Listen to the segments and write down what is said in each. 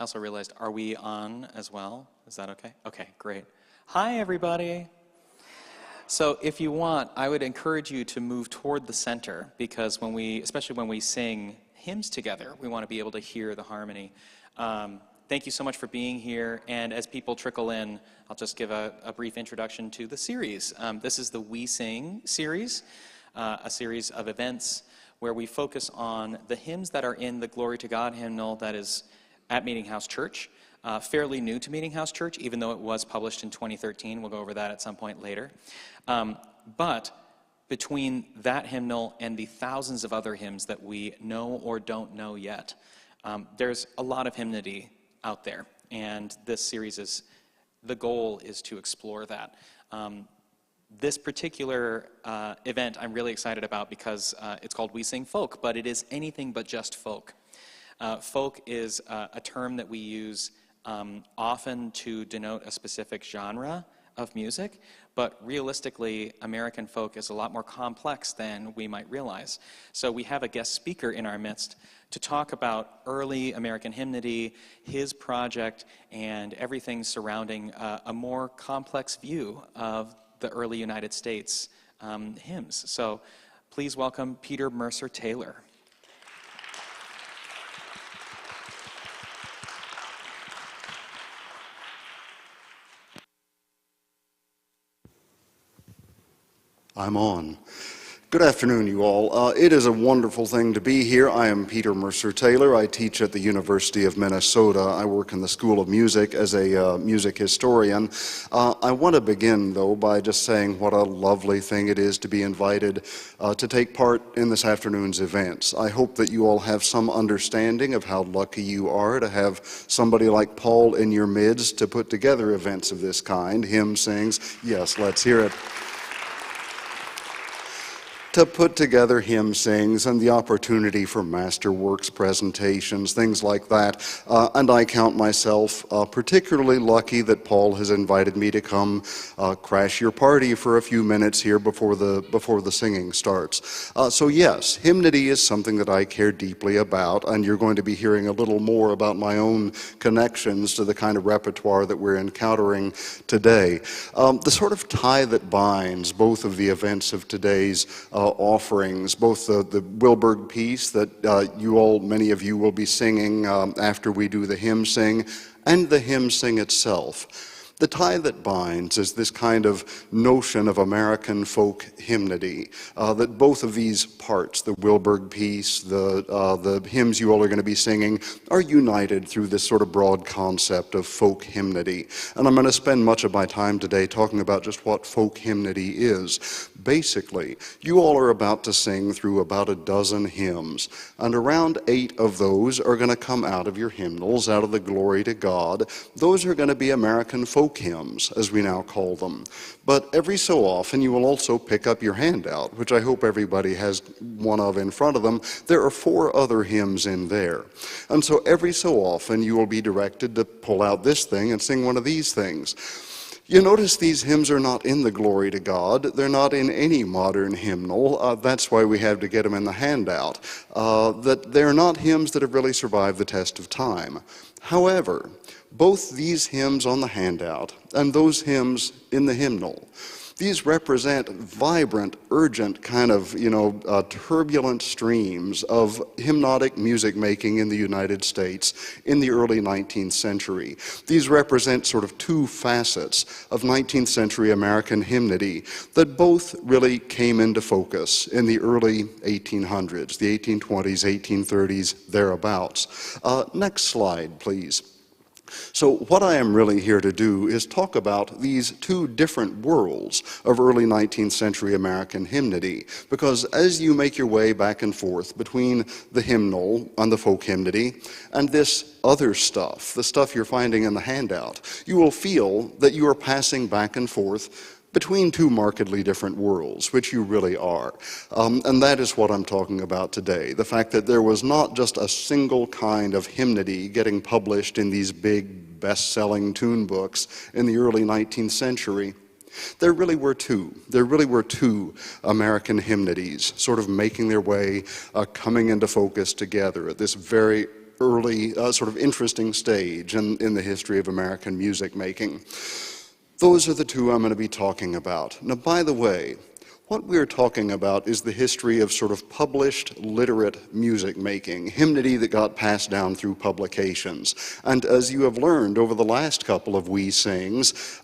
I also realized, are we on as well? Is that okay? Okay, great. Hi, everybody. So if you want, I would encourage you to move toward the center, because especially when we sing hymns together, we want to be able to hear the harmony. Thank you so much for being here, and as people trickle in, I'll just give a brief introduction to the series. This is the We Sing series, a series of events where we focus on the hymns that are in the Glory to God hymnal that is at Meeting House Church. Fairly new to Meeting House Church, even though it was published in 2013. We'll go over that at some point later. But between that hymnal and the thousands of other hymns that we know or don't know yet, there's a lot of hymnody out there, and this series the goal is to explore that. This particular event I'm really excited about because it's called We Sing Folk, but it is anything but just folk. Folk is a term that we use often to denote a specific genre of music, but realistically, American folk is a lot more complex than we might realize. So we have a guest speaker in our midst to talk about early American hymnody, his project, and everything surrounding a more complex view of the early United States hymns. So please welcome Peter Mercer Taylor. I'm on. Good afternoon, you all. It is a wonderful thing to be here. I am Peter Mercer Taylor. I teach at the University of Minnesota. I work in the School of Music as a music historian. I want to begin, though, by just saying what a lovely thing it is to be invited to take part in this afternoon's events. I hope that you all have some understanding of how lucky you are to have somebody like Paul in your midst to put together events of this kind. Hymn sings. Yes, let's hear it. To put together hymn sings and the opportunity for masterworks presentations, things like that. And I count myself particularly lucky that Paul has invited me to come crash your party for a few minutes here before the singing starts. So yes, hymnody is something that I care deeply about, and you're going to be hearing a little more about my own connections to the kind of repertoire that we're encountering today. The sort of tie that binds both of the events of today's offerings, both the Wilberg piece that many of you will be singing after we do the hymn sing, and the hymn sing itself. The tie that binds is this kind of notion of American folk hymnody, that both of these parts, the Wilberg piece, the hymns you all are going to be singing, are united through this sort of broad concept of folk hymnody. And I'm going to spend much of my time today talking about just what folk hymnody is. Basically, you all are about to sing through about a dozen hymns, and around 8 of those are going to come out of your hymnals, out of the Glory to God. Those are going to be American folk hymns, as we now call them. But every so often, you will also pick up your handout, which I hope everybody has one of in front of them. There are 4 other hymns in there. And so every so often, you will be directed to pull out this thing and sing one of these things. You notice these hymns are not in the Glory to God. They're not in any modern hymnal. That's why we have to get them in the handout. That they're not hymns that have really survived the test of time. However, both these hymns on the handout and those hymns in the hymnal, these represent vibrant, urgent, kind of, turbulent streams of hymnotic music making in the United States in the early 19th century. These represent sort of 2 facets of 19th century American hymnody that both really came into focus in the early 1800s, the 1820s, 1830s, thereabouts. Next slide, please. So what I am really here to do is talk about these 2 different worlds of early 19th century American hymnody, because as you make your way back and forth between the hymnal and the folk hymnody and this other stuff, the stuff you're finding in the handout, you will feel that you are passing back and forth between 2 markedly different worlds, which you really are. And that is what I'm talking about today. The fact that there was not just a single kind of hymnody getting published in these big best-selling tune books in the early 19th century. There really were 2. There really were 2 American hymnodies sort of making their way, coming into focus together at this very early, sort of interesting stage in the history of American music making. Those are the two I'm going to be talking about. Now, by the way, what we're talking about is the history of sort of published literate music making, hymnody that got passed down through publications. And as you have learned over the last couple of We Sings,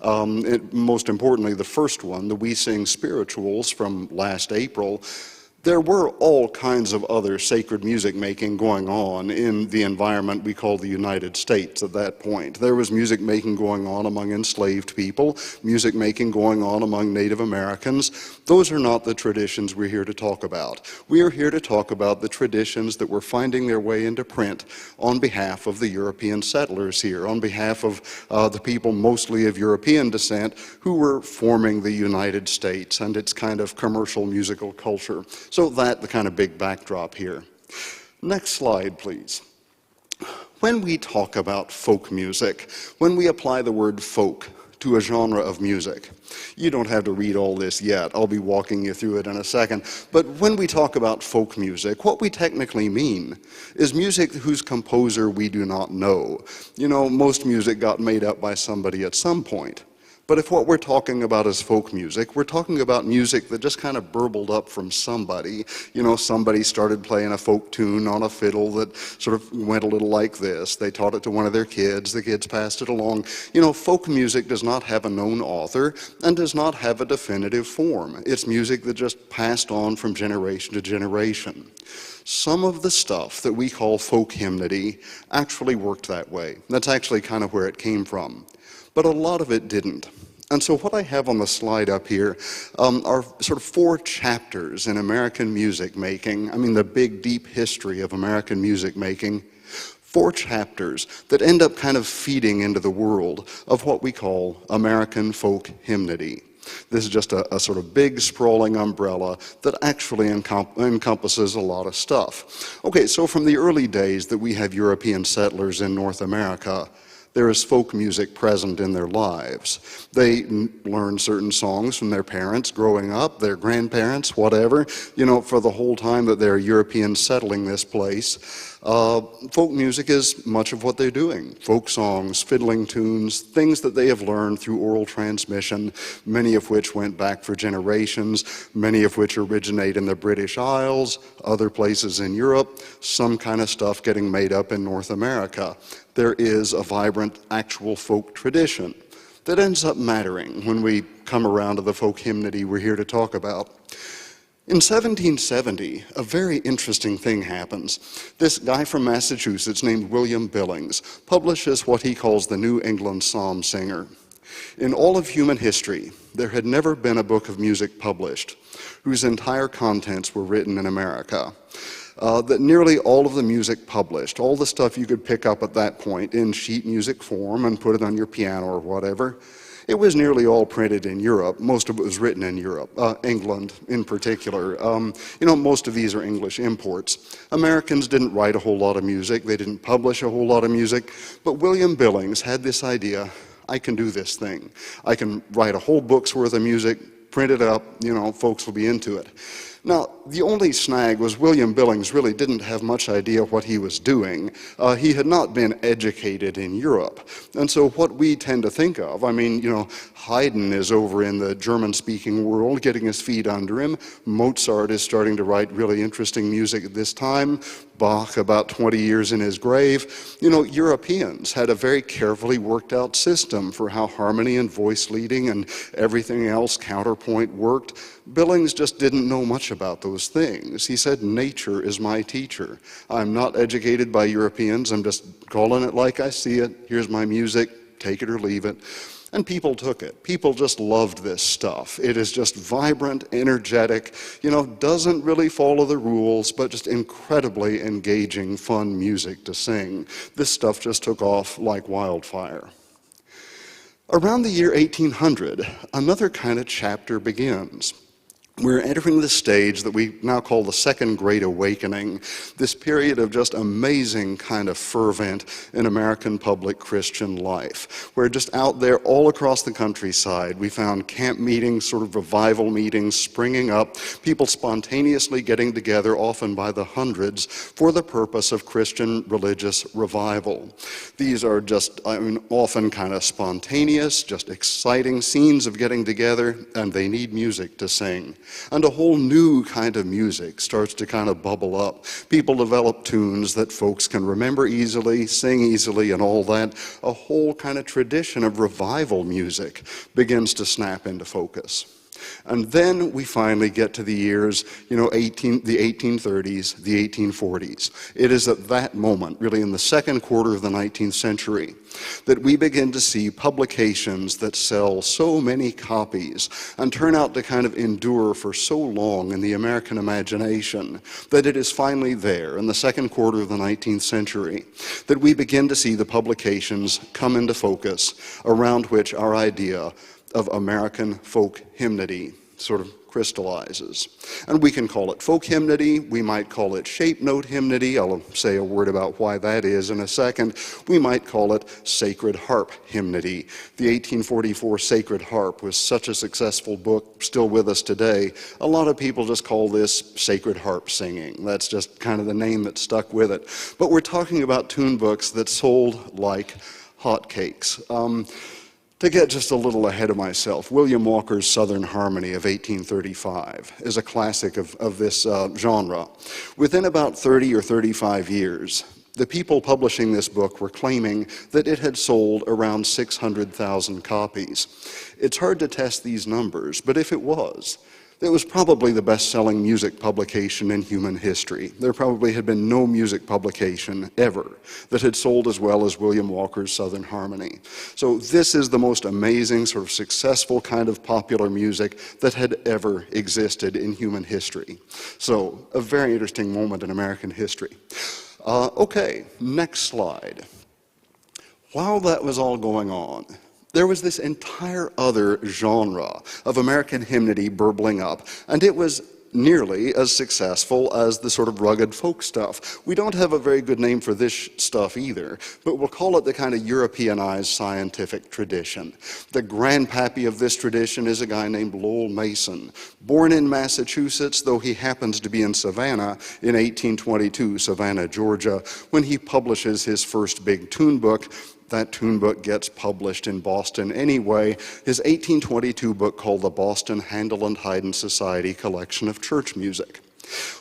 most importantly the first one, the We Sing Spirituals from last April, there were all kinds of other sacred music making going on in the environment we call the United States at that point. There was music making going on among enslaved people, music making going on among Native Americans. Those are not the traditions we're here to talk about. We are here to talk about the traditions that were finding their way into print on behalf of the European settlers here, on behalf of the people mostly of European descent who were forming the United States and its kind of commercial musical culture. So that's the kind of big backdrop here. Next slide, please. When we talk about folk music, when we apply the word folk to a genre of music, you don't have to read all this yet. I'll be walking you through it in a second. But when we talk about folk music, what we technically mean is music whose composer we do not know. You know, most music got made up by somebody at some point. But if what we're talking about is folk music, we're talking about music that just kind of burbled up from somebody. You know, somebody started playing a folk tune on a fiddle that sort of went a little like this. They taught it to one of their kids. The kids passed it along. You know, folk music does not have a known author and does not have a definitive form. It's music that just passed on from generation to generation. Some of the stuff that we call folk hymnody actually worked that way. That's actually kind of where it came from. But a lot of it didn't. And so what I have on the slide up here are sort of 4 chapters in American music making, I mean the big, deep history of American music making, 4 chapters that end up kind of feeding into the world of what we call American folk hymnody. This is just a sort of big, sprawling umbrella that actually encompasses a lot of stuff. Okay, so from the early days that we have European settlers in North America, there is folk music present in their lives. They learn certain songs from their parents growing up, their grandparents, whatever, you know, for the whole time that they're Europeans settling this place. Folk music is much of what they're doing. Folk songs, fiddling tunes, things that they have learned through oral transmission, many of which went back for generations, many of which originate in the British Isles, other places in Europe, some kind of stuff getting made up in North America. There is a vibrant actual folk tradition that ends up mattering when we come around to the folk hymnody we're here to talk about. In 1770, a very interesting thing happens. This guy from Massachusetts named William Billings publishes what he calls the New England Psalm Singer. In all of human history, there had never been a book of music published whose entire contents were written in America. That nearly all of the music published, all the stuff you could pick up at that point in sheet music form and put it on your piano or whatever, it was nearly all printed in Europe. Most of it was written in Europe, England in particular. You know, most of these are English imports. Americans didn't write a whole lot of music. They didn't publish a whole lot of music. But William Billings had this idea, I can do this thing. I can write a whole book's worth of music, print it up, you know, folks will be into it. Now, the only snag was William Billings really didn't have much idea what he was doing. He had not been educated in Europe. And so what we tend to think of, I mean, you know, Haydn is over in the German-speaking world getting his feet under him. Mozart is starting to write really interesting music at this time. Bach about 20 years in his grave. You know, Europeans had a very carefully worked out system for how harmony and voice leading and everything else, counterpoint, worked. Billings just didn't know much about those things. He said, nature is my teacher. I'm not educated by Europeans. I'm just calling it like I see it. Here's my music. Take it or leave it. And people took it. People just loved this stuff. It is just vibrant, energetic, you know, doesn't really follow the rules, but just incredibly engaging, fun music to sing. This stuff just took off like wildfire. Around the year 1800, another kind of chapter begins. We're entering the stage that we now call the Second Great Awakening, this period of just amazing kind of fervent in American public Christian life, where just out there all across the countryside, we found camp meetings, sort of revival meetings springing up, people spontaneously getting together, often by the hundreds, for the purpose of Christian religious revival. These are just, often kind of spontaneous, just exciting scenes of getting together, and they need music to sing. And a whole new kind of music starts to kind of bubble up. People develop tunes that folks can remember easily, sing easily, and all that. A whole kind of tradition of revival music begins to snap into focus. And then we finally get to the years, the 1830s, the 1840s. It is at that moment, really in the second quarter of the 19th century, that we begin to see publications that sell so many copies and turn out to kind of endure for so long in the American imagination that it is finally there in the second quarter of the 19th century that we begin to see the publications come into focus around which our idea of American folk hymnody sort of crystallizes. And we can call it folk hymnody, we might call it shape note hymnody, I'll say a word about why that is in a second. We might call it sacred harp hymnody. The 1844 Sacred Harp was such a successful book, still with us today. A lot of people just call this sacred harp singing. That's just kind of the name that stuck with it. But we're talking about tune books that sold like hotcakes. To get just a little ahead of myself, William Walker's Southern Harmony of 1835 is a classic of this genre. Within about 30 or 35 years, the people publishing this book were claiming that it had sold around 600,000 copies. It's hard to test these numbers, but if it was probably the best-selling music publication in human history. There probably had been no music publication ever that had sold as well as William Walker's Southern Harmony. So this is the most amazing, sort of successful kind of popular music that had ever existed in human history. So a very interesting moment in American history. Okay, next slide. While that was all going on, there was this entire other genre of American hymnody burbling up, and it was nearly as successful as the sort of rugged folk stuff. We don't have a very good name for this stuff either, but we'll call it the kind of Europeanized scientific tradition. The grandpappy of this tradition is a guy named Lowell Mason, born in Massachusetts, though he happens to be in Savannah in 1822, Savannah, Georgia, when he publishes his first big tune book. That tune book gets published in Boston anyway. His 1822 book called the Boston Handel and Haydn Society Collection of Church Music.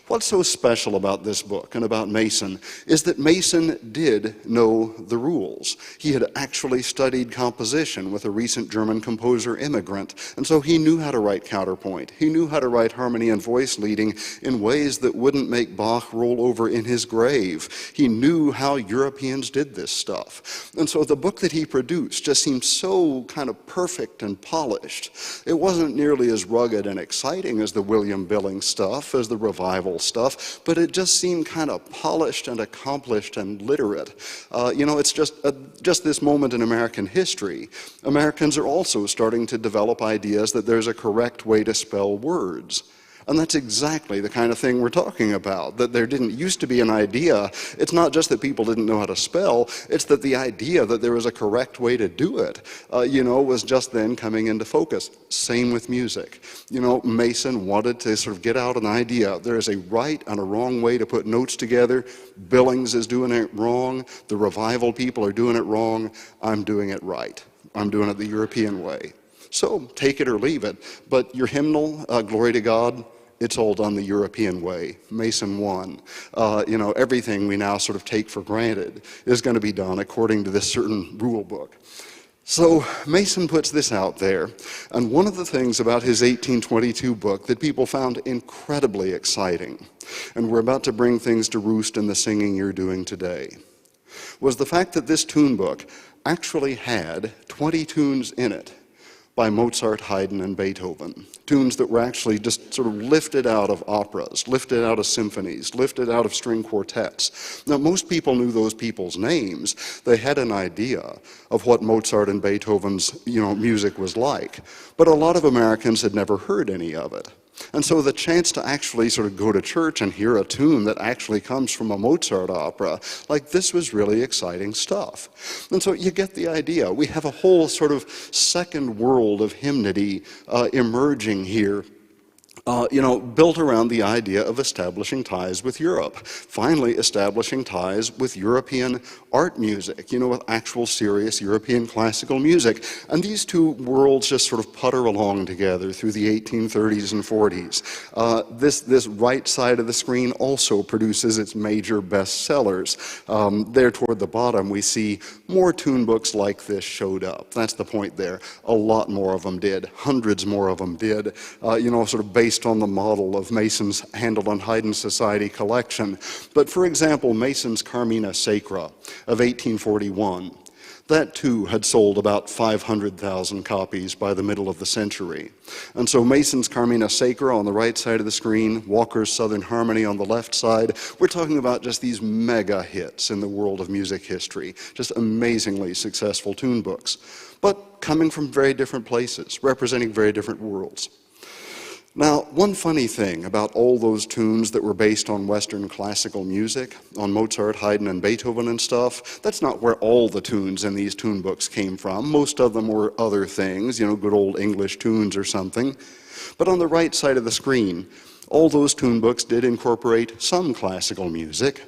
What's so special about this book and about Mason is that Mason did know the rules. He had actually studied composition with a recent German composer immigrant, and so he knew how to write counterpoint. He knew how to write harmony and voice leading in ways that wouldn't make Bach roll over in his grave. He knew how Europeans did this stuff. And so the book that he produced just seemed so kind of perfect and polished. It wasn't nearly as rugged and exciting as the William Billings stuff, as the revival stuff, but it just seemed kind of polished and accomplished and literate. It's just this moment in American history. Americans are also starting to develop ideas that there's a correct way to spell words. And that's exactly the kind of thing we're talking about, that there didn't used to be an idea. It's not just that people didn't know how to spell, it's that the idea that there was a correct way to do it, was just then coming into focus. Same with music. Mason wanted to sort of get out an idea. There is a right and a wrong way to put notes together. Billings is doing it wrong. The revival people are doing it wrong. I'm doing it right. I'm doing it the European way. So take it or leave it. But your hymnal, Glory to God, it's all done the European way. Mason won. Everything we now sort of take for granted is going to be done according to this certain rule book. So Mason puts this out there, and one of the things about his 1822 book that people found incredibly exciting, and we're about to bring things to roost in the singing you're doing today, was the fact that this tune book actually had 20 tunes in it by Mozart, Haydn, and Beethoven. Tunes that were actually just sort of lifted out of operas, lifted out of symphonies, lifted out of string quartets. Now, most people knew those people's names. They had an idea of what Mozart and Beethoven's music was like. But a lot of Americans had never heard any of it. And so the chance to actually sort of go to church and hear a tune that actually comes from a Mozart opera, like this was really exciting stuff. And so you get the idea. We have a whole sort of second world of hymnody emerging here. Built around the idea of establishing ties with Europe, finally establishing ties with European art music, with actual serious European classical music. And these two worlds just sort of putter along together through the 1830s and 40s. This right side of the screen also produces its major bestsellers. There toward the bottom, we see more tune books like this showed up. That's the point there. A lot more of them did. Hundreds more of them did. Sort of based on the model of Mason's Handel and Haydn Society collection. But for example, Mason's Carmina Sacra of 1841, that too had sold about 500,000 copies by the middle of the century. And so Mason's Carmina Sacra on the right side of the screen, Walker's Southern Harmony on the left side, we're talking about just these mega hits in the world of music history, just amazingly successful tune books, but coming from very different places, representing very different worlds. Now, one funny thing about all those tunes that were based on Western classical music, on Mozart, Haydn, and Beethoven and stuff, that's not where all the tunes in these tune books came from. Most of them were other things, good old English tunes or something. But on the right side of the screen, all those tune books did incorporate some classical music.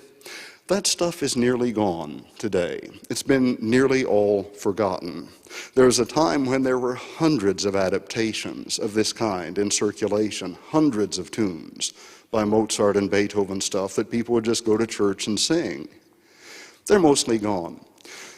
That stuff is nearly gone today. It's been nearly all forgotten. There was a time when there were hundreds of adaptations of this kind in circulation, hundreds of tunes by Mozart and Beethoven stuff that people would just go to church and sing. They're mostly gone.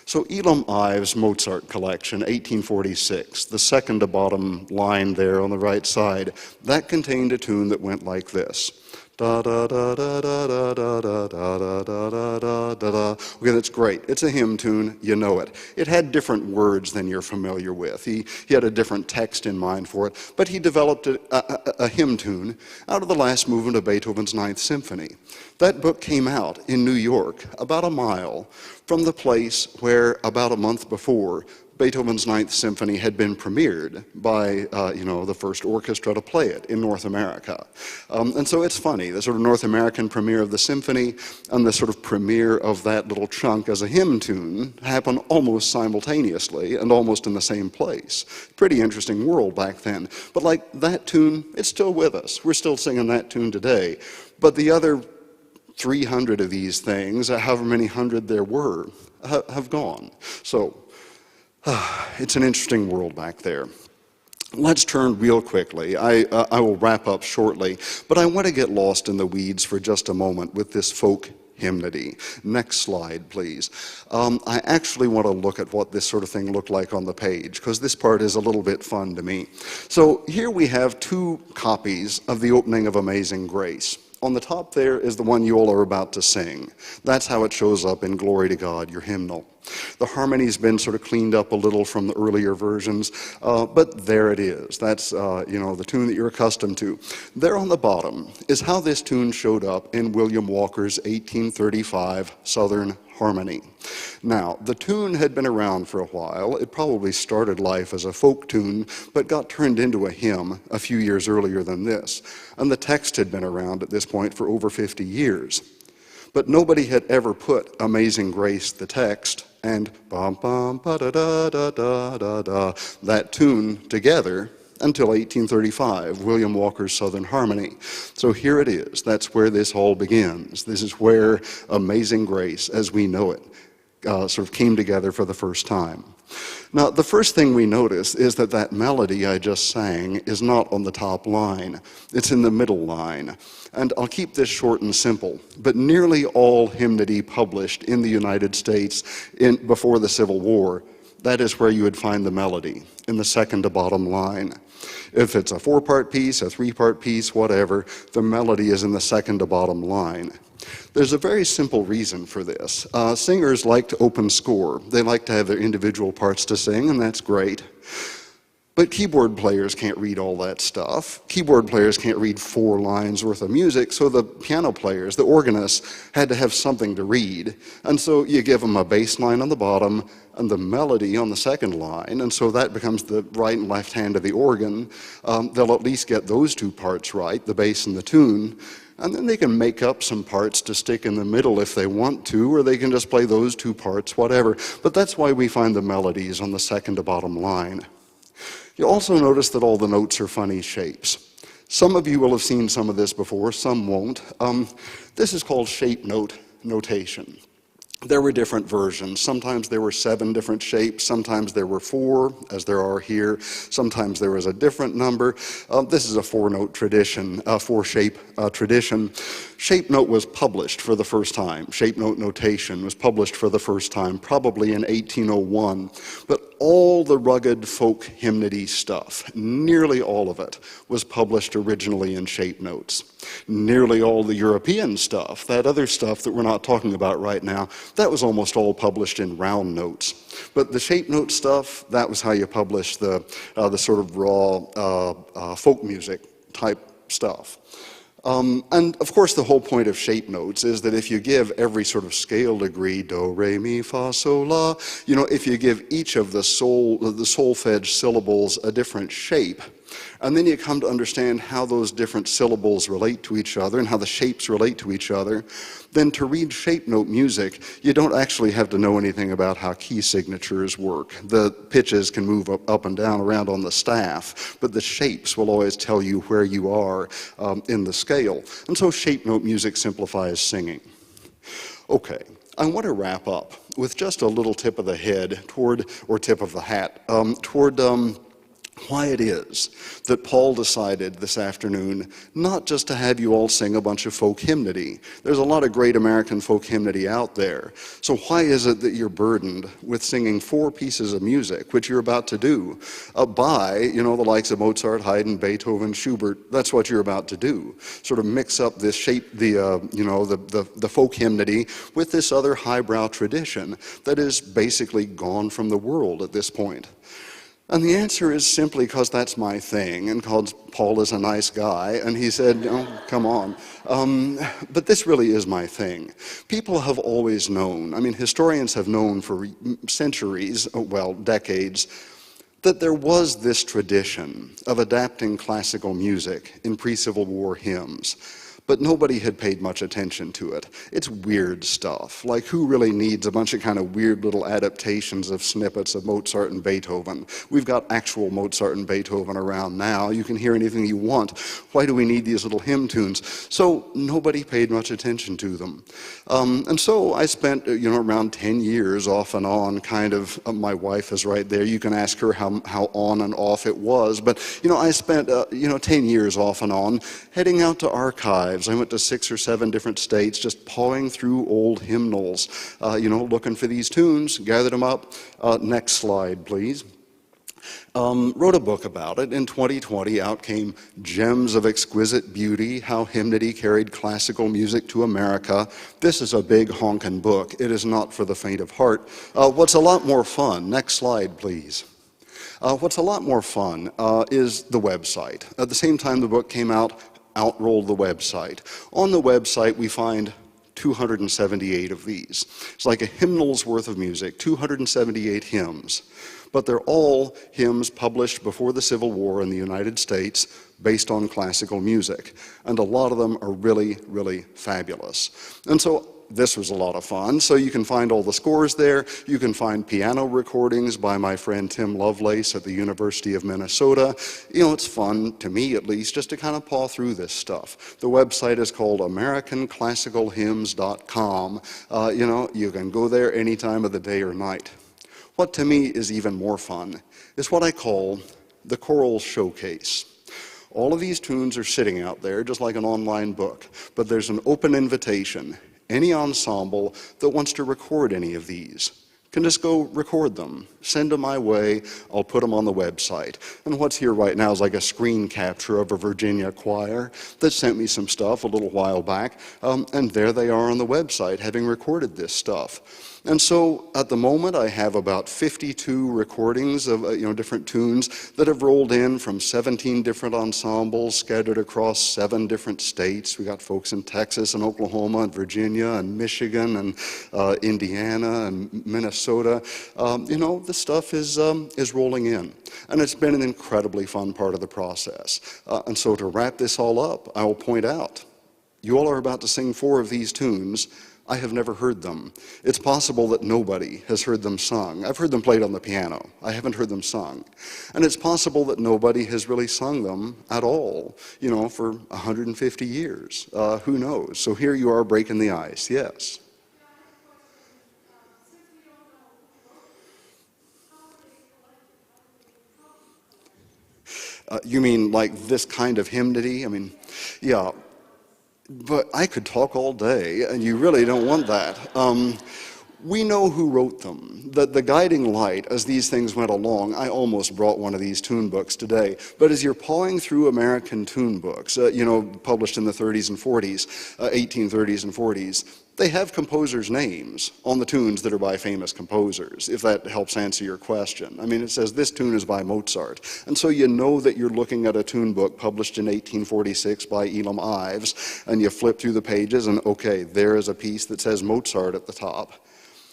So Elam Ives' Mozart collection, 1846, the second to bottom line there on the right side, that contained a tune that went like this. Da da da da da da da da da da da da. Okay, that's great. It's a hymn tune. You know it. It had different words than you're familiar with. He had a different text in mind for it, but he developed a hymn tune out of the last movement of Beethoven's Ninth Symphony. That book came out in New York, about a mile from the place where about a month before Beethoven's Ninth Symphony had been premiered by, the first orchestra to play it in North America. And so it's funny, the sort of North American premiere of the symphony and the sort of premiere of that little chunk as a hymn tune happened almost simultaneously and almost in the same place. Pretty interesting world back then. But like that tune, it's still with us. We're still singing that tune today. But the other 300 of these things, however many hundred there were, have gone. So it's an interesting world back there. Let's turn real quickly. I will wrap up shortly, but I want to get lost in the weeds for just a moment with this folk hymnody. Next slide, please. I actually want to look at what this sort of thing looked like on the page, because this part is a little bit fun to me. So here we have two copies of the opening of Amazing Grace. On the top there is the one you all are about to sing. That's how it shows up in Glory to God, your hymnal. The harmony's been sort of cleaned up a little from the earlier versions, but there it is. That's, the tune that you're accustomed to. There on the bottom is how this tune showed up in William Walker's 1835 Southern Harmony. Now, the tune had been around for a while. It probably started life as a folk tune, but got turned into a hymn a few years earlier than this. And the text had been around at this point for over 50 years. But nobody had ever put Amazing Grace, the text, and bum bum ba da da da da da da, that tune together until 1835, William Walker's Southern Harmony. So here it is. That's where this all begins. This is where Amazing Grace, as we know it, sort of came together for the first time. Now, the first thing we notice is that that melody I just sang is not on the top line. It's in the middle line. And I'll keep this short and simple, but nearly all hymnody published in the United States before the Civil War, that is where you would find the melody, in the second to bottom line. If it's a 4-part piece, a 3-part piece, whatever, the melody is in the second to bottom line. There's a very simple reason for this. Singers like to open score. They like to have their individual parts to sing, and that's great. But keyboard players can't read all that stuff. Keyboard players can't read 4 lines worth of music, so the piano players, the organists, had to have something to read. And so you give them a bass line on the bottom and the melody on the second line, and so that becomes the right and left hand of the organ. They'll at least get those 2 parts right, the bass and the tune. And then they can make up some parts to stick in the middle if they want to, or they can just play those 2 parts, whatever. But that's why we find the melodies on the second to bottom line. You'll also notice that all the notes are funny shapes. Some of you will have seen some of this before, some won't. This is called shape note notation. There were different versions. Sometimes there were 7 different shapes. Sometimes there were 4, as there are here. Sometimes there was a different number. This is a 4-note tradition, 4-shape tradition. Shape note was published for the first time. Shape note notation was published for the first time, probably in 1801. But all the rugged folk hymnody stuff, nearly all of it, was published originally in shape notes. Nearly all the European stuff, that other stuff that we're not talking about right now, that was almost all published in round notes. But the shape note stuff, that was how you publish the sort of raw folk music type stuff. And of course the whole point of shape notes is that if you give every sort of scale degree, do, re, mi, fa, sol, la, you know, if you give each of the solfege syllables a different shape, and then you come to understand how those different syllables relate to each other and how the shapes relate to each other, then to read shape note music, you don't actually have to know anything about how key signatures work. The pitches can move up and down around on the staff, but the shapes will always tell you where you are in the scale. And so shape note music simplifies singing. Okay, I want to wrap up with just a little tip of the head toward, or tip of the hat, toward why it is that Paul decided this afternoon not just to have you all sing a bunch of folk hymnody. There's a lot of great American folk hymnody out there. So why is it that you're burdened with singing 4 pieces of music, which you're about to do, by, you know, the likes of Mozart, Haydn, Beethoven, Schubert? That's what you're about to do. Sort of mix up this shape, the folk hymnody with this other highbrow tradition that is basically gone from the world at this point. And the answer is simply because that's my thing, and because Paul is a nice guy, and he said, oh, come on. But this really is my thing. People have always known, I mean, historians have known for centuries, well, decades, that there was this tradition of adapting classical music in pre-Civil War hymns. But nobody had paid much attention to it. It's weird stuff. Like, who really needs a bunch of kind of weird little adaptations of snippets of Mozart and Beethoven? We've got actual Mozart and Beethoven around now. You can hear anything you want. Why do we need these little hymn tunes? So nobody paid much attention to them. And so I spent, around 10 years off and on, kind of, my wife is right there. You can ask her how on and off it was. But, I spent, 10 years off and on, heading out to archives. I went to 6 or 7 different states, just pawing through old hymnals, looking for these tunes, gathered them up. Next slide, please. Wrote a book about it. In 2020, out came Gems of Exquisite Beauty, How Hymnody Carried Classical Music to America. This is a big honkin' book. It is not for the faint of heart. What's a lot more fun, next slide, please. What's a lot more fun is the website. At the same time the book came out rolled the website. On the website, we find 278 of these. It's like a hymnal's worth of music, 278 hymns. But they're all hymns published before the Civil War in the United States based on classical music. And a lot of them are really, really fabulous. And so this was a lot of fun. So you can find all the scores there. You can find piano recordings by my friend Tim Lovelace at the University of Minnesota. It's fun, to me at least, just to kind of paw through this stuff. The website is called AmericanClassicalHymns.com. You can go there any time of the day or night. What to me is even more fun is what I call the choral showcase. All of these tunes are sitting out there just like an online book, but there's an open invitation. Any ensemble that wants to record any of these can just go record them, send them my way, I'll put them on the website. And what's here right now is like a screen capture of a Virginia choir that sent me some stuff a little while back, and there they are on the website having recorded this stuff. And so at the moment, I have about 52 recordings of different tunes that have rolled in from 17 different ensembles scattered across 7 different states. We got folks in Texas and Oklahoma and Virginia and Michigan and Indiana and Minnesota. The stuff is rolling in. And it's been an incredibly fun part of the process. And so to wrap this all up, I will point out, you all are about to sing 4 of these tunes. I have never heard them. It's possible that nobody has heard them sung. I've heard them played on the piano. I haven't heard them sung. And it's possible that nobody has really sung them at all, for 150 years. Who knows? So here you are breaking the ice. Yes. You mean like this kind of hymnody? I mean, yeah. But I could talk all day, and you really don't want that. We know who wrote them. The guiding light, as these things went along, I almost brought one of these tune books today, but as you're pawing through American tune books, published in the 30s and 40s, 1830s and 40s, they have composers' names on the tunes that are by famous composers, if that helps answer your question. I mean, it says this tune is by Mozart, and so you know that you're looking at a tune book published in 1846 by Elam Ives, and you flip through the pages, and okay, there is a piece that says Mozart at the top.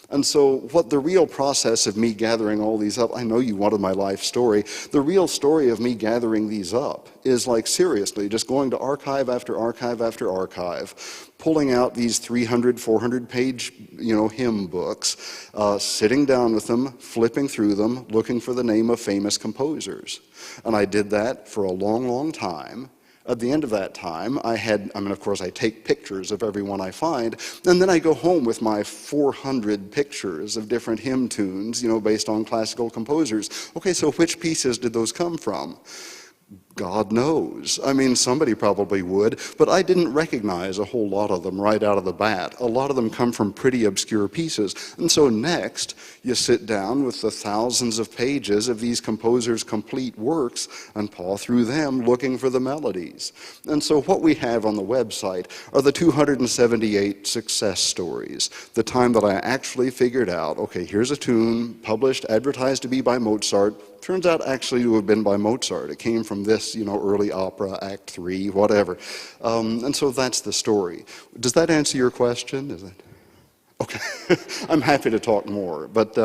And so what the real process of me gathering all these up, I know you wanted my life story, the real story of me gathering these up is like seriously just going to archive after archive after archive, pulling out these 300, 400 page, hymn books, sitting down with them, flipping through them, looking for the name of famous composers. And I did that for a long, long time. At the end of that time, of course, I take pictures of everyone I find, and then I go home with my 400 pictures of different hymn tunes, based on classical composers. Okay, so which pieces did those come from? God knows. I mean, somebody probably would, but I didn't recognize a whole lot of them right out of the bat. A lot of them come from pretty obscure pieces. And so next, you sit down with the thousands of pages of these composers' complete works and paw through them looking for the melodies. And so what we have on the website are the 278 success stories, the time that I actually figured out, okay, here's a tune, published, advertised to be by Mozart, turns out actually to have been by Mozart. It came from this, early opera, Act 3, whatever. And so that's the story. Does that answer your question? Is that... Okay. I'm happy to talk more. But,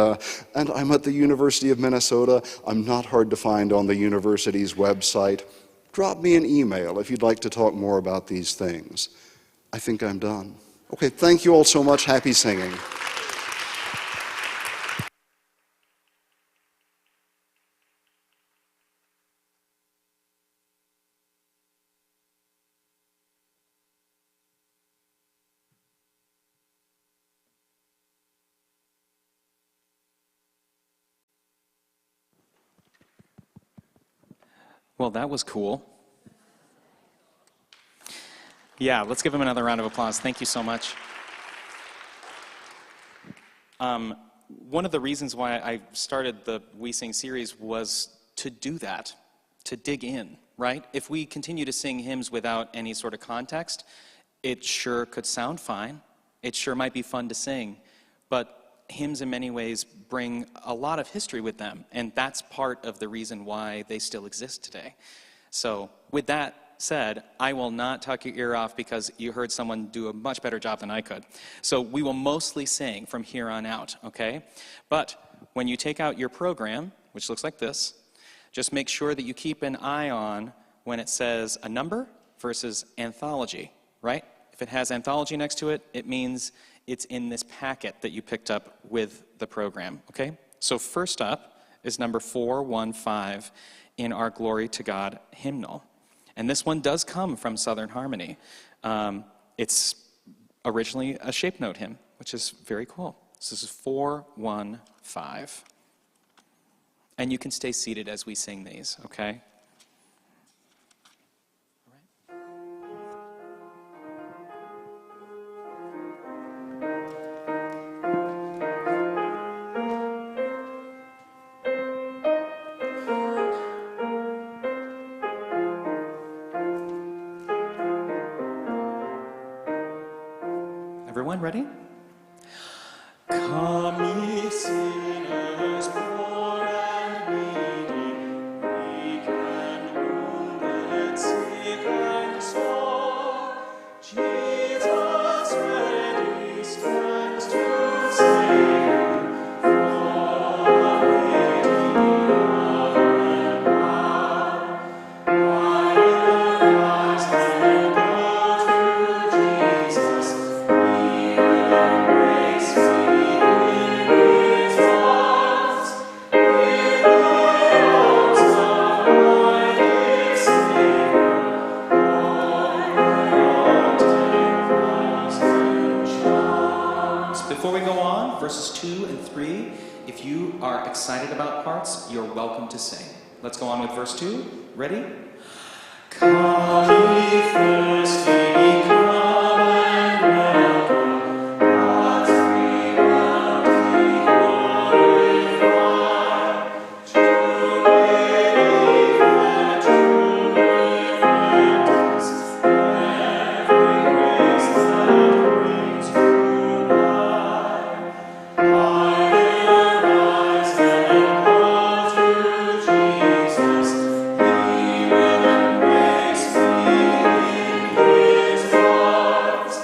and I'm at the University of Minnesota. I'm not hard to find on the university's website. Drop me an email if you'd like to talk more about these things. I think I'm done. Okay, thank you all so much. Happy singing. Well, that was cool. Yeah, let's give him another round of applause. Thank you so much. One of the reasons why I started the We Sing series was to do that, to dig in, right? If we continue to sing hymns without any sort of context, it sure could sound fine. It sure might be fun to sing, but hymns in many ways bring a lot of history with them, and that's part of the reason why they still exist today. So with that said, I will not tuck your ear off because you heard someone do a much better job than I could. So we will mostly sing from here on out, okay? But when you take out your program, which looks like this, just make sure that you keep an eye on when it says a number versus anthology, right? If it has anthology next to it, it means it's in this packet that you picked up with the program, okay? So first up is number 415 in our Glory to God hymnal. And this one does come from Southern Harmony. It's originally a shape note hymn, which is very cool. So this is 415. And you can stay seated as we sing these, okay? Everyone ready? Come Come ye sinners poor and needy, weak and wounded, sick and sore. Jesus ready stands to save you from the waiting hour and power. I will arise and go to Jesus. He will embrace me in His arms, in the arms of my dear Savior. Before we go on, verses 2 and 3, if you are excited about parts, you're welcome to sing. Let's go on with verse 2. Ready? Come ye thirsty, come and welcome, God's free bounty glorified, to believe and true repentance, every grace that brings you nigh. I will arise and go to Jesus. He will embrace me in His arms,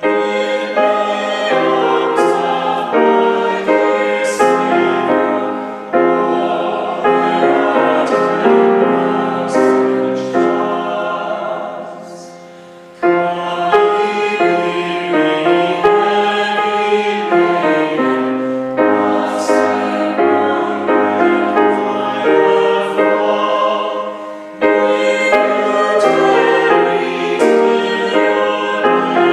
in the arms of my dear Savior. All there are 10,000 stars. Come ye weary, heavy laden, lost and wounded, fire fall. May you tarry till your letter, you will never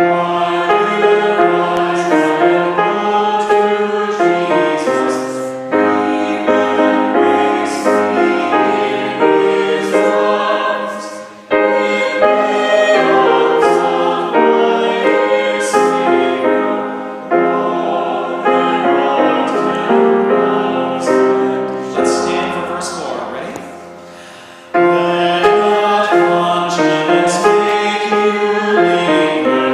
I will rise and go to Jesus. He will embrace me in His arms, in the arms of my dear Savior. All there are 10,000. Let's stand for verse 4. Ready? Let not conscience make you linger,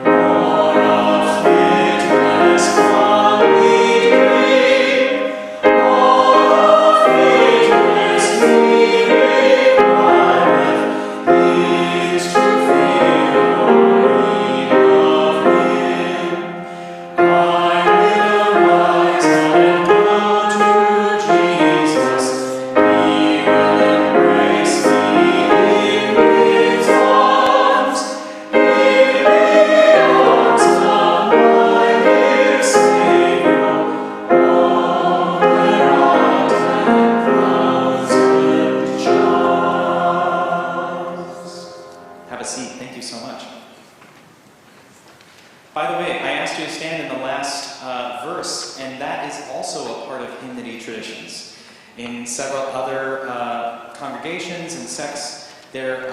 nor of fitness from we dream. All of fitness He requireth is to feel need of Him. I will arise and go to Jesus. He will embrace me in His arms, in the arms of my dear Savior. All there are 10,000 stars. Have a seat. Thank you so much. By the way, I asked you to stand in the last verse, and that is also a part of hymnody traditions. In several other congregations and sects, there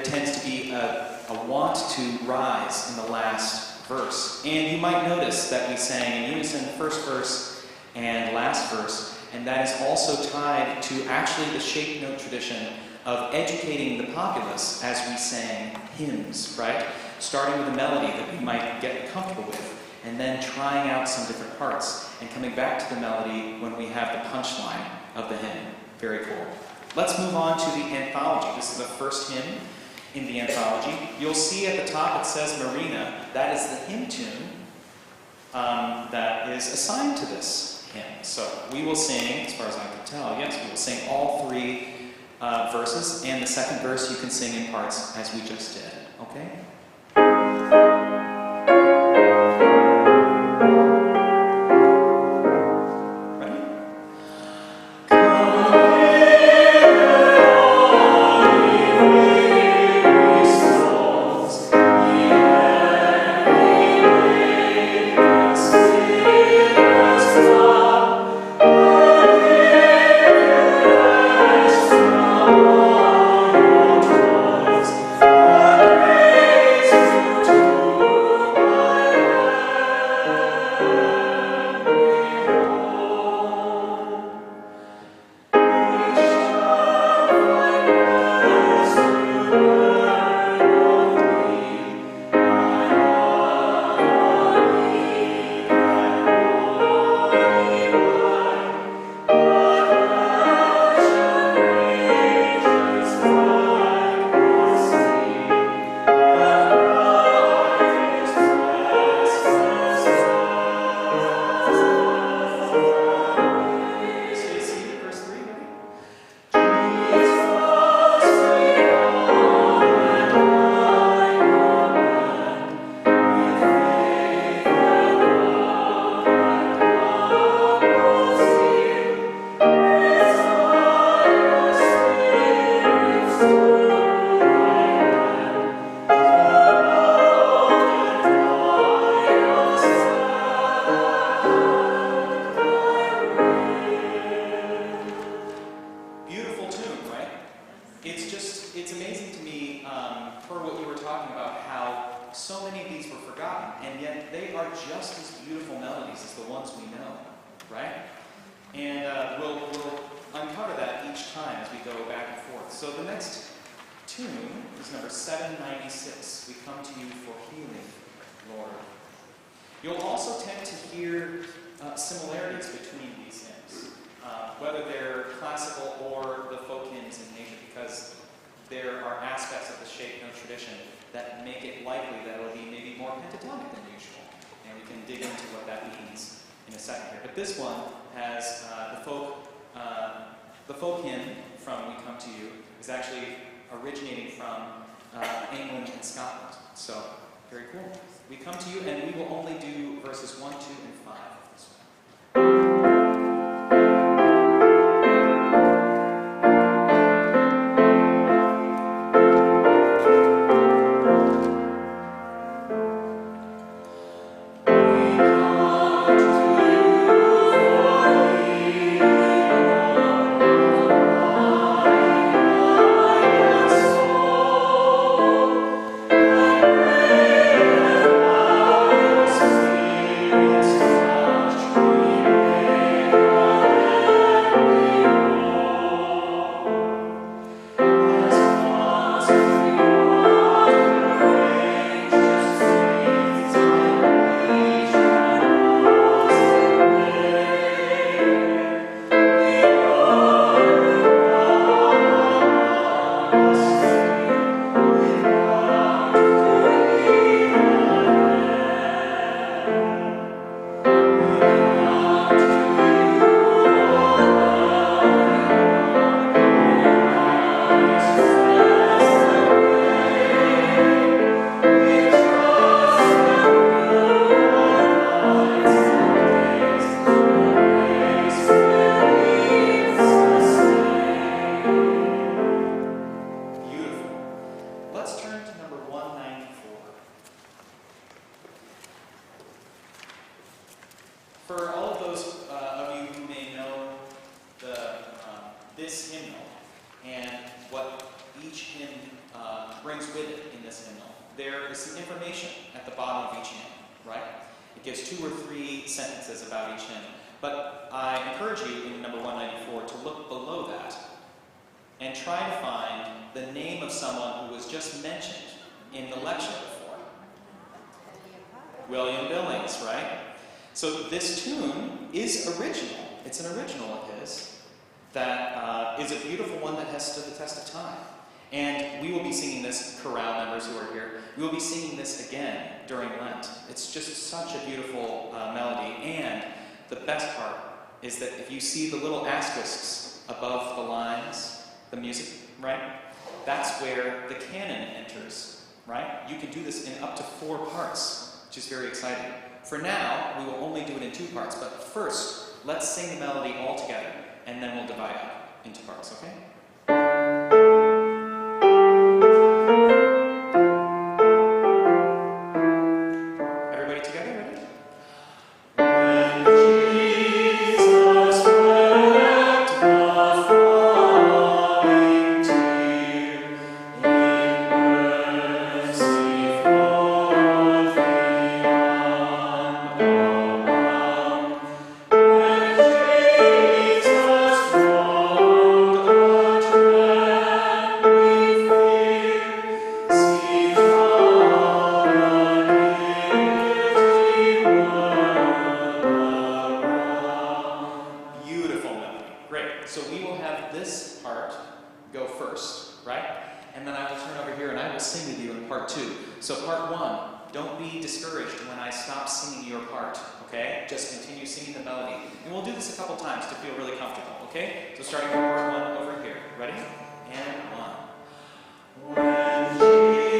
tends to be a want to rise in the last verse. And you might notice that we sang in unison first verse and last verse, and that is also tied to actually the shape note tradition of educating the populace as we sang hymns, right? Starting with a melody that we might get comfortable with, and then trying out some different parts, and coming back to the melody when we have the punchline of the hymn. Very cool. Let's move on to the anthology. This is the first hymn in the anthology. You'll see at the top it says Marina. That is the hymn tune that is assigned to this hymn. So we will sing, as far as I can tell, yes, we will sing all three verses, and the second verse you can sing in parts as we just did. Okay? Ready? To And we'll uncover that each time as we go back and forth. So the next tune is number 796. We come to you for healing, Lord. You'll also tend to hear similarities between these hymns, whether they're classical or the folk hymns in nature, because there are aspects of the shape note tradition that make it likely that it'll be maybe more pentatonic than usual. And we can dig into what that means in a second here. But this one has the folk hymn from We Come to You is actually originating from England and Scotland. So, very cool. We come to you, and we will only do verses 1, 2, and 5 of this one. William Billings, right? So this tune is original. It's an original of his that is a beautiful one that has stood the test of time. And we will be singing this, chorale members who are here, we will be singing this again during Lent. It's just such a beautiful melody. And the best part is that if you see the little asterisks above the lines, the music, right? That's where the canon enters, right? You can do this in up to 4 parts, which is very exciting. For now, we will only do it in 2 parts, but first, let's sing the melody all together, and then we'll divide up into parts, okay? Everybody together, ready? When Jesus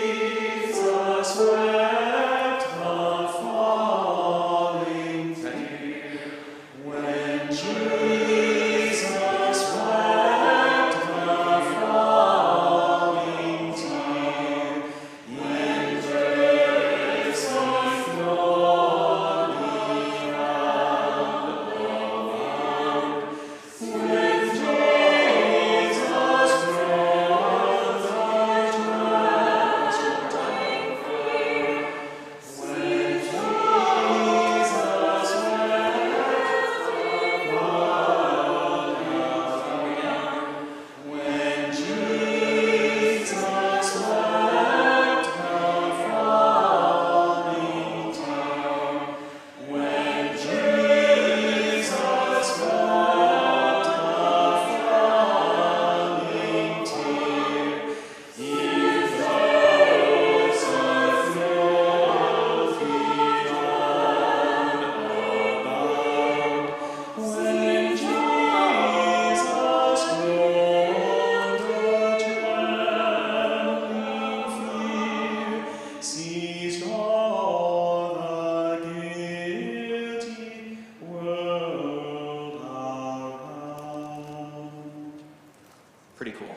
Pretty cool,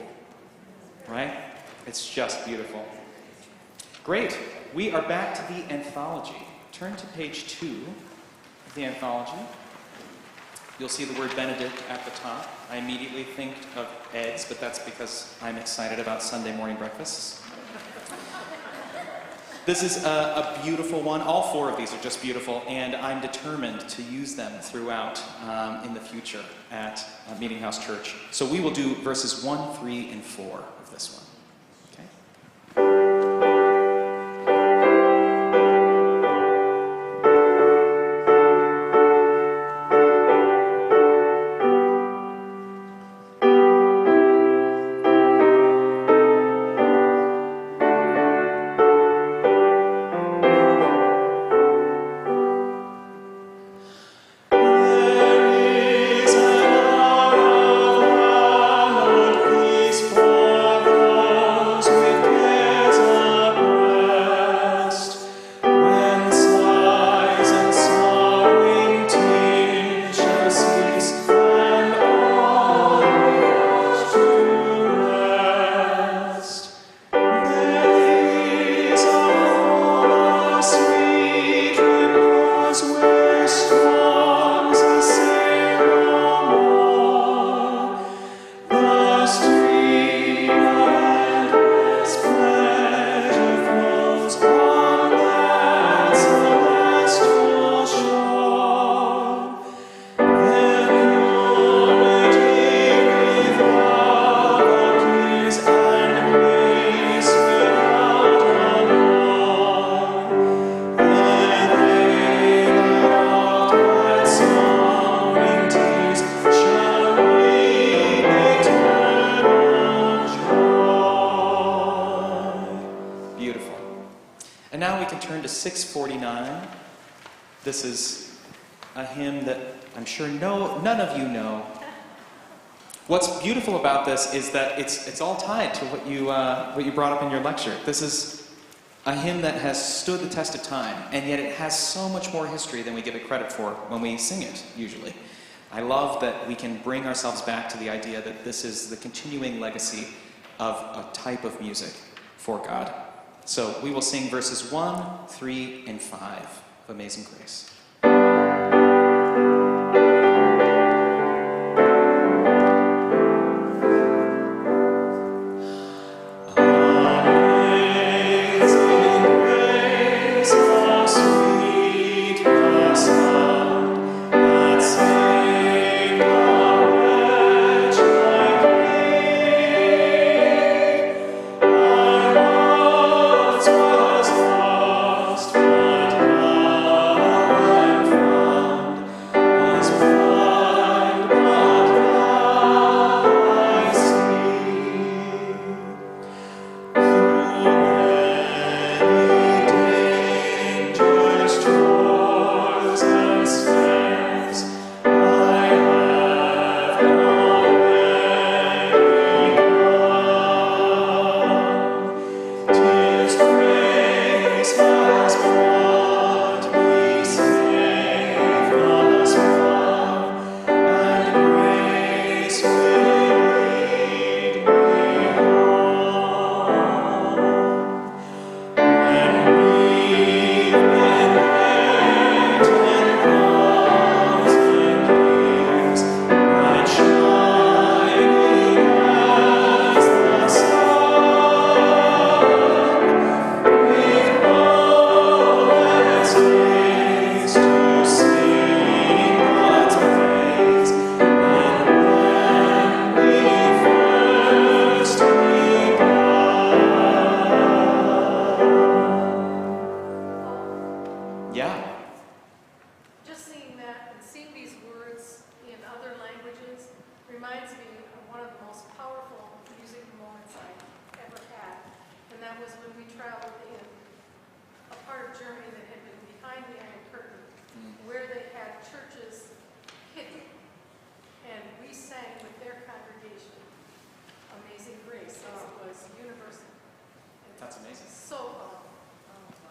right? It's just beautiful. Great. We are back to the anthology. Turn to page 2 of the anthology. You'll see the word Benedict at the top. I immediately think of eggs, but that's because I'm excited about Sunday morning breakfasts. This is a beautiful one. All 4 of these are just beautiful, and I'm determined to use them throughout in the future at Meeting House Church. So we will do verses 1, 3, and 4 of this one. And now we can turn to 649. This is a hymn that I'm sure none of you know. What's beautiful about this is that it's all tied to what you brought up in your lecture. This is a hymn that has stood the test of time, and yet it has so much more history than we give it credit for when we sing it, usually. I love that we can bring ourselves back to the idea that this is the continuing legacy of a type of music for God. So we will sing verses 1, 3, and 5 of Amazing Grace.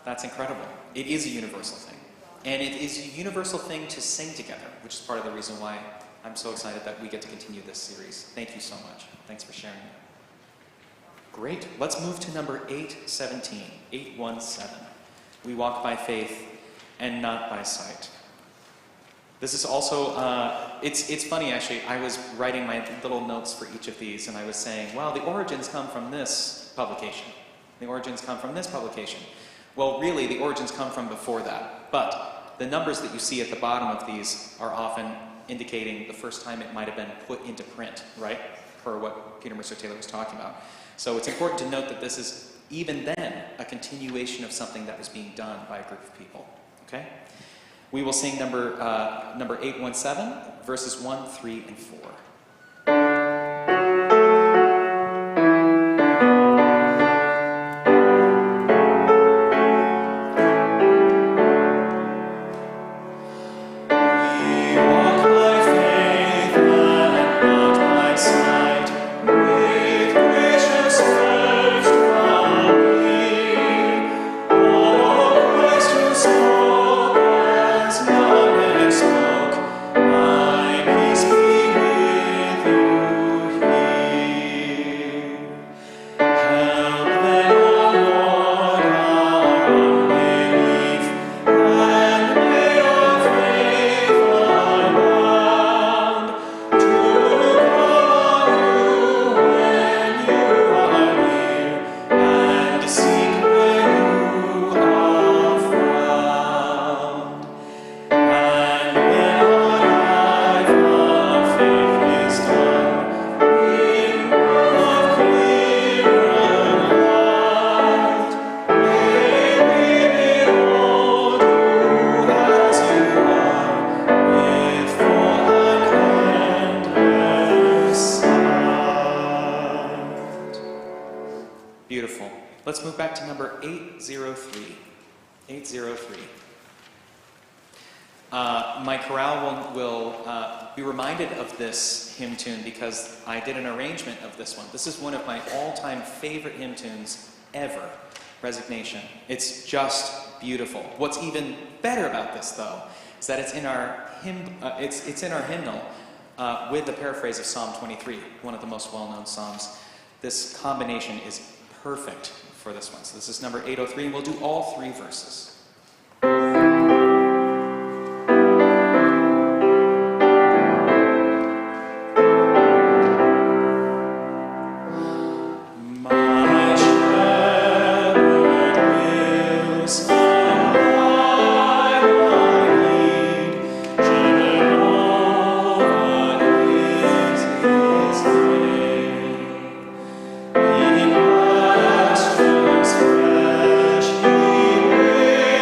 That's incredible. It is a universal thing. And it is a universal thing to sing together, which is part of the reason why I'm so excited that we get to continue this series. Thank you so much. Thanks for sharing it. Great. Let's move to number 817. 817. We walk by faith and not by sight. This is also, it's funny actually, I was writing my little notes for each of these and I was saying, well, the origins come from this publication. The origins come from this publication. Well, really, the origins come from before that. But the numbers that you see at the bottom of these are often indicating the first time it might have been put into print, right? Per what Peter Mercer Taylor was talking about. So it's important to note that this is, even then, a continuation of something that was being done by a group of people. Okay? We will sing number 817, verses 1, 3, and 4. Beautiful. Let's move back to number 803. 803. My chorale will be reminded of this hymn tune because I did an arrangement of this one. This is one of my all-time favorite hymn tunes ever, Resignation. It's just beautiful. What's even better about this, though, is that it's in our it's in our hymnal with the paraphrase of Psalm 23, one of the most well-known psalms. This combination is perfect for this one. So this is number 803, and we'll do all three verses. Fresh he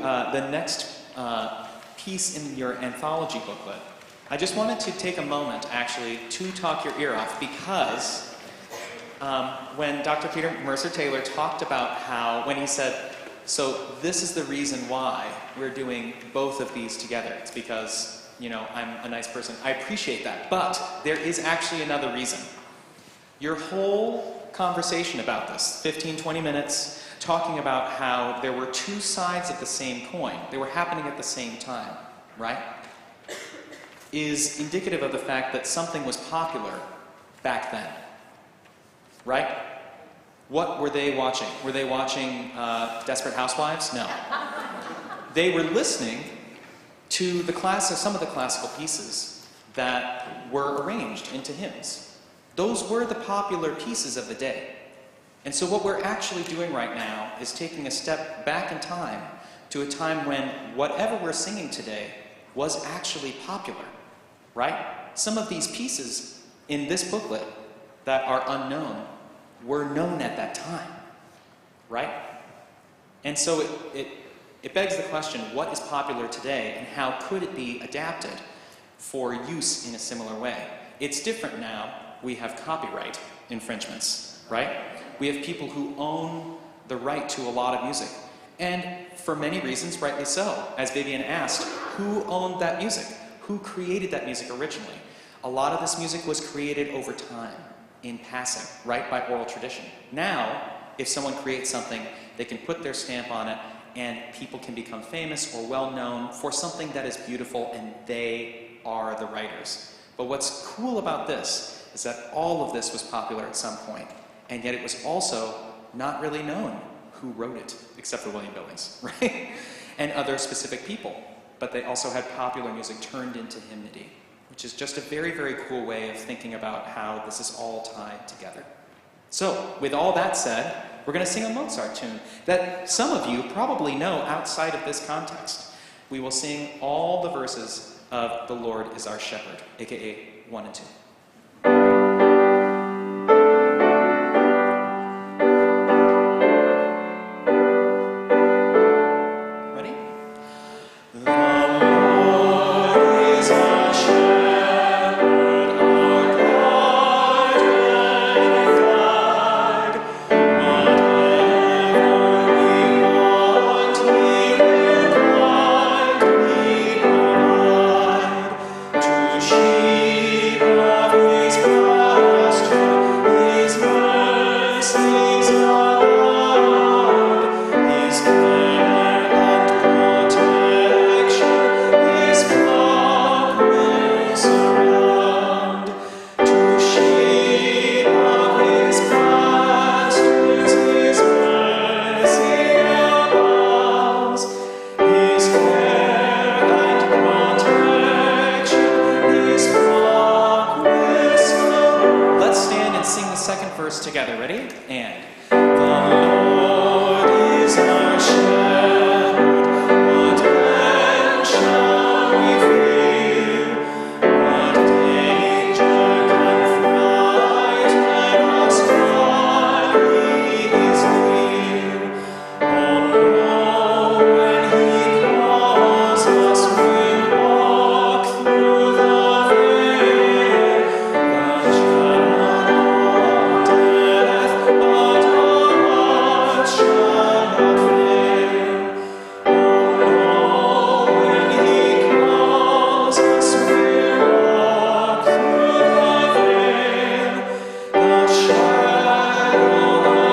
the next piece in your anthology booklet, I just wanted to take a moment, actually, to talk your ear off, because when Dr. Peter Mercer Taylor talked about how, when he said, so this is the reason why we're doing both of these together. It's because, you know, I'm a nice person. I appreciate that. But there is actually another reason. Your whole conversation about this, 15, 20 minutes, talking about how there were two sides of the same coin, they were happening at the same time, right? Is indicative of the fact that something was popular back then, right? What were they watching? Were they watching Desperate Housewives? No. They were listening to some of the classical pieces that were arranged into hymns. Those were the popular pieces of the day. And so what we're actually doing right now is taking a step back in time to a time when whatever we're singing today was actually popular, right? Some of these pieces in this booklet that are unknown were known at that time, right? And so it begs the question, what is popular today and how could it be adapted for use in a similar way? It's different now. We have copyright infringements, right? We have people who own the right to a lot of music. And for many reasons, rightly so. As Vivian asked, who owned that music? Who created that music originally? A lot of this music was created over time, in passing, right, by oral tradition. Now, if someone creates something, they can put their stamp on it, and people can become famous or well-known for something that is beautiful, and they are the writers. But what's cool about this is that all of this was popular at some point, and yet it was also not really known who wrote it, except for William Billings, right? And other specific people. But they also had popular music turned into hymnody, which is just a very, very cool way of thinking about how this is all tied together. So, with all that said, we're going to sing a Mozart tune that some of you probably know outside of this context. We will sing all the verses of The Lord is Our Shepherd, aka 1 and 2. Together, ready? And the Lord is our shepherd, what then shall we fear? What danger can frighten us while He is near? Oh, when He calls us, we'll walk through the vale, the shadow of death, but our hearts shall not fail. Oh, when He calls us, we'll walk through the vale, the shadow of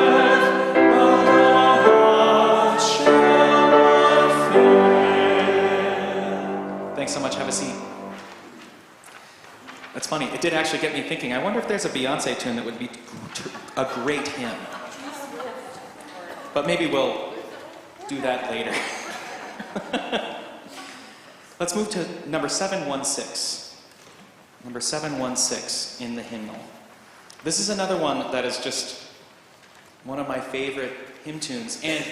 death, but our hearts shall not fail. Thanks so much. Have a seat. That's funny. It did actually get me thinking. I wonder if there's a Beyonce tune that would be a great hymn. But maybe we'll do that later. Let's move to number 716. Number 716 in the hymnal. This is another one that is just one of my favorite hymn tunes. And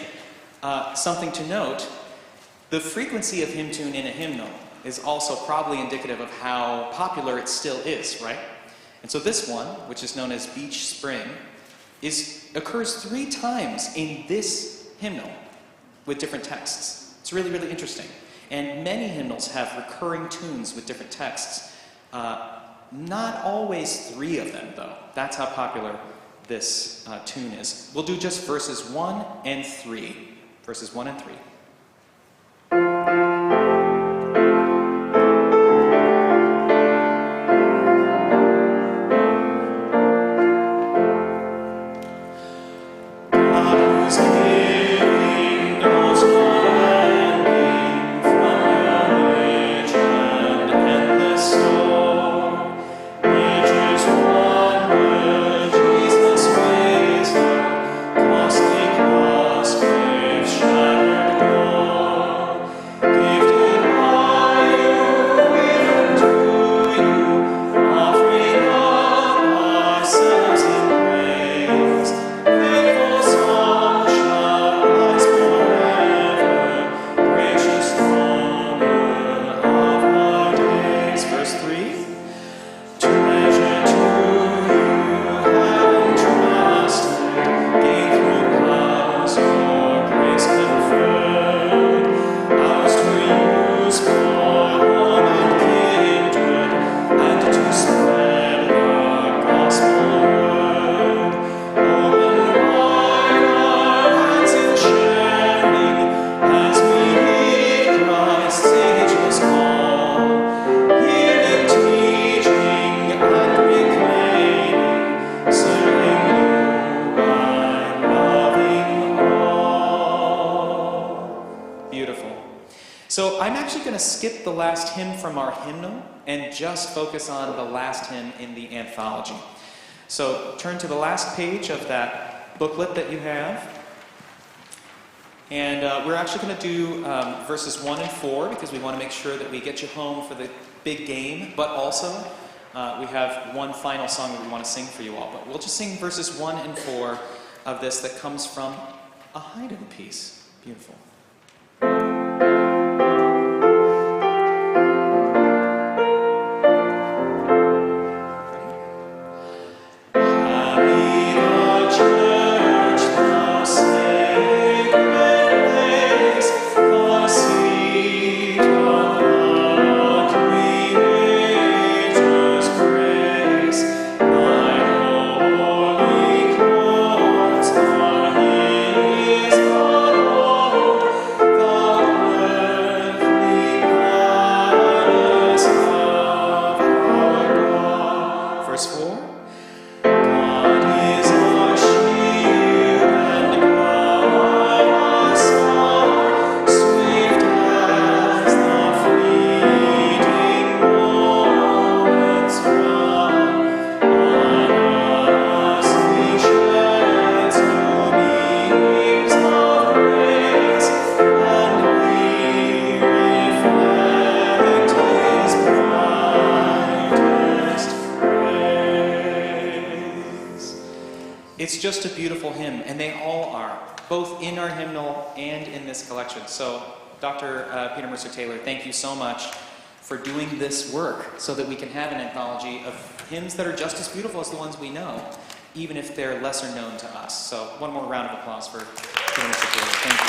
something to note, the frequency of hymn tune in a hymnal is also probably indicative of how popular it still is, right? And so this one, which is known as Beach Spring, occurs 3 times in this hymnal. with different texts. It's really, really interesting. And many hymnals have recurring tunes with different texts. Not always 3 of them, though. That's how popular this tune is. We'll do just verses 1 and 3. Verses 1 and 3. So I'm actually going to skip the last hymn from our hymnal and just focus on the last hymn in the anthology. So turn to the last page of that booklet that you have. And we're actually going to do verses 1 and 4 because we want to make sure that we get you home for the big game. But also, we have one final song that we want to sing for you all. But we'll just sing verses 1 and 4 of this that comes from a Haydn piece. Beautiful. It's just a beautiful hymn, and they all are, both in our hymnal and in this collection. So, Dr. Peter Mercer-Taylor, thank you so much for doing this work so that we can have an anthology of hymns that are just as beautiful as the ones we know, even if they're lesser known to us. So, one more round of applause for Peter Mercer-Taylor. Thank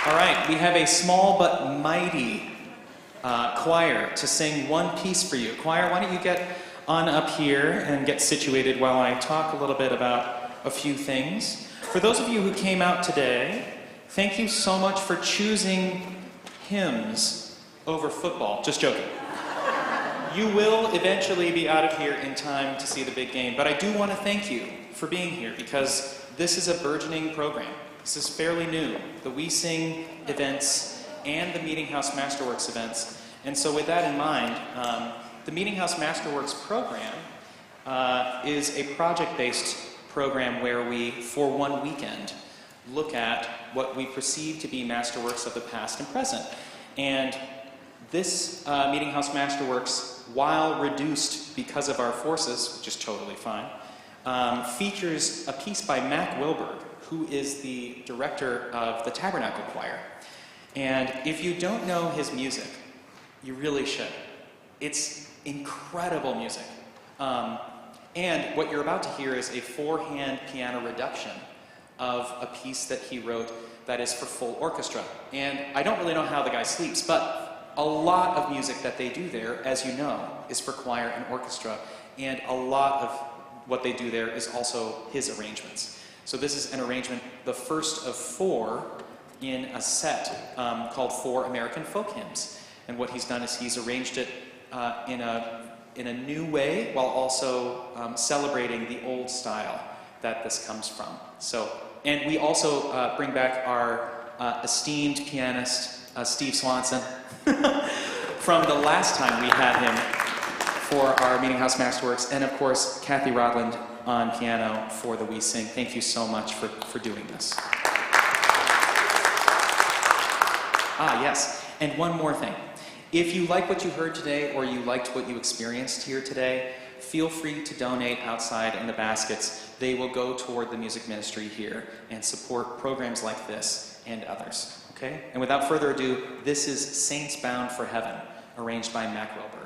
you. All right, we have a small but mighty choir to sing one piece for you. Choir, why don't you get on up here and get situated while I talk a little bit about a few things. For those of you who came out today, thank you so much for choosing hymns over football. Just joking. You will eventually be out of here in time to see the big game, but I do want to thank you for being here because this is a burgeoning program. This is fairly new. The We Sing events and the Meeting House Masterworks events. And so with that in mind, the Meeting House Masterworks program is a project-based program where we, for one weekend, look at what we perceive to be masterworks of the past and present. And this Meeting House Masterworks, while reduced because of our forces, which is totally fine, features a piece by Mac Wilberg, who is the director of the Tabernacle Choir. And if you don't know his music, you really should. It's incredible music. And what you're about to hear is a 4-hand piano reduction of a piece that he wrote that is for full orchestra. And I don't really know how the guy sleeps, but a lot of music that they do there, as you know, is for choir and orchestra. And a lot of what they do there is also his arrangements. So this is an arrangement, the first of 4 in a set called 4 American Folk Hymns. And what he's done is he's arranged it in a new way while also celebrating the old style that this comes from. So, and we also bring back our esteemed pianist, Steve Swanson, from the last time we had him for our Meeting House Masterworks, and of course, Kathy Rodland on piano for the We Sing. Thank you so much for doing this. Ah, yes, and one more thing. If you like what you heard today, or you liked what you experienced here today, feel free to donate outside in the baskets. They will go toward the music ministry here and support programs like this and others, okay? And without further ado, this is Saints Bound for Heaven, arranged by Mac Wilbur.